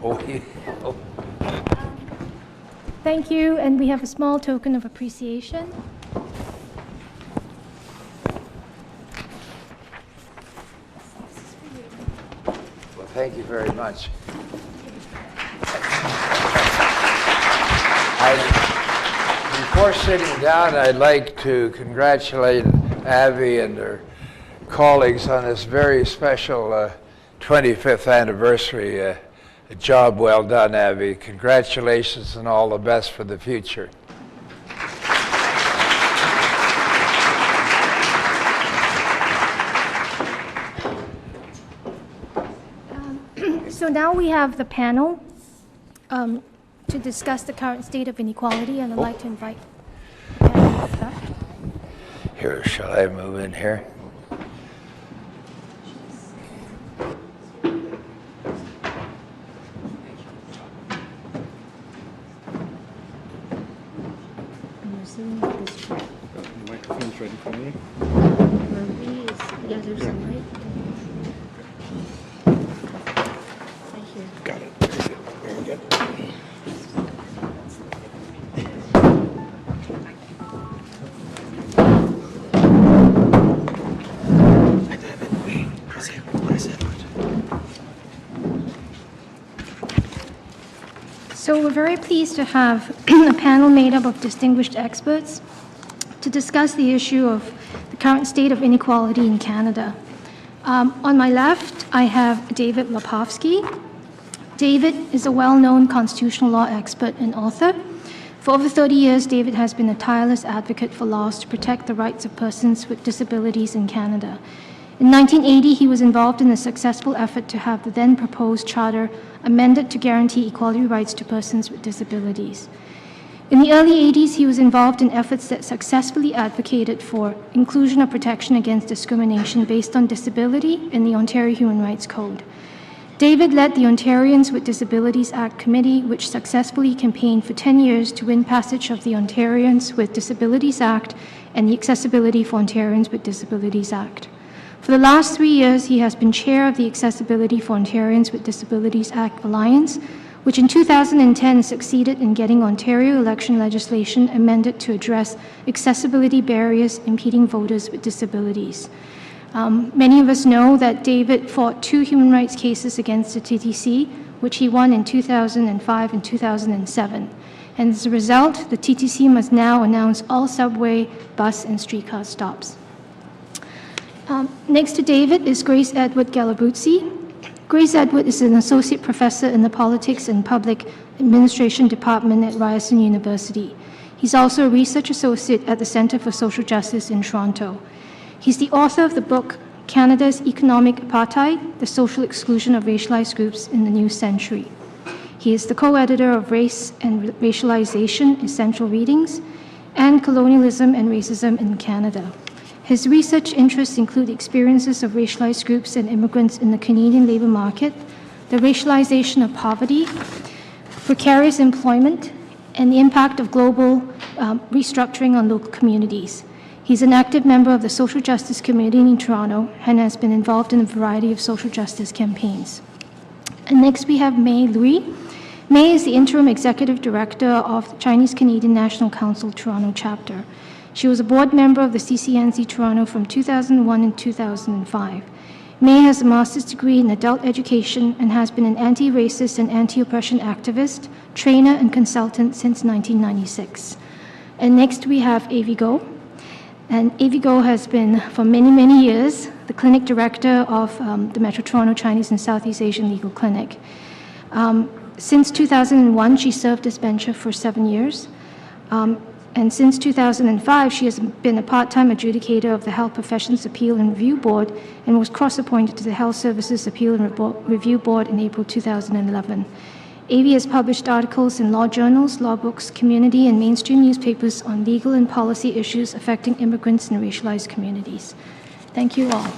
Oh. Thank you, and we have a small token of appreciation. Well, thank you very much. Before sitting down, I'd like to congratulate Abby and her colleagues on this very special 25th anniversary. A job well done, Abby. Congratulations and all the best for the future. So now we have the panel to discuss the current state of inequality, and I'd like to invite the panelists up. Here, shall I move in here? The microphone's ready for me. Yeah, there's a mic. Right here. Got it. Very good. So we're very pleased to have a panel made up of distinguished experts to discuss the issue of the current state of inequality in Canada. On my left, I have David Lepofsky. David is a well-known constitutional law expert and author. For over 30 years, David has been a tireless advocate for laws to protect the rights of persons with disabilities in Canada. In 1980, he was involved in a successful effort to have the then proposed charter amended to guarantee equality rights to persons with disabilities. In the early 80s, he was involved in efforts that successfully advocated for inclusion of protection against discrimination based on disability in the Ontario Human Rights Code. David led the Ontarians with Disabilities Act Committee, which successfully campaigned for 10 years to win passage of the Ontarians with Disabilities Act and the Accessibility for Ontarians with Disabilities Act. For the last 3 years, he has been chair of the Accessibility for Ontarians with Disabilities Act Alliance, which in 2010 succeeded in getting Ontario election legislation amended to address accessibility barriers impeding voters with disabilities. Many of us know that David fought 2 human rights cases against the TTC, which he won in 2005 and 2007. And as a result, the TTC must now announce all subway, bus, and streetcar stops. Next to David is Grace Edward Galabuzzi. Grace Edward is an associate professor in the Politics and Public Administration Department at Ryerson University. He's also a research associate at the Centre for Social Justice in Toronto. He's the author of the book, Canada's Economic Apartheid, the Social Exclusion of Racialized Groups in the New Century. He is the co-editor of Race and Racialization, Essential Readings, and Colonialism and Racism in Canada. His research interests include experiences of racialized groups and immigrants in the Canadian labour market, the racialization of poverty, precarious employment, and the impact of global restructuring on local communities. He's an active member of the Social Justice Committee in Toronto and has been involved in a variety of social justice campaigns. And next we have May Lui. May is the interim executive director of the Chinese Canadian National Council Toronto chapter. She was a board member of the CCNC Toronto from 2001 and 2005. May has a master's degree in adult education and has been an anti-racist and anti-oppression activist, trainer, and consultant since 1996. And next we have Avi Go. And Avi Go has been, for many, many years, the clinic director of the Metro Toronto Chinese and Southeast Asian Legal Clinic. Since 2001, she served as bencher for 7 years. And since 2005, she has been a part-time adjudicator of the Health Professions Appeal and Review Board and was cross-appointed to the Health Services Appeal and Review Board in April 2011. Avi has published articles in law journals, law books, community and mainstream newspapers on legal and policy issues affecting immigrants and racialized communities. Thank you all.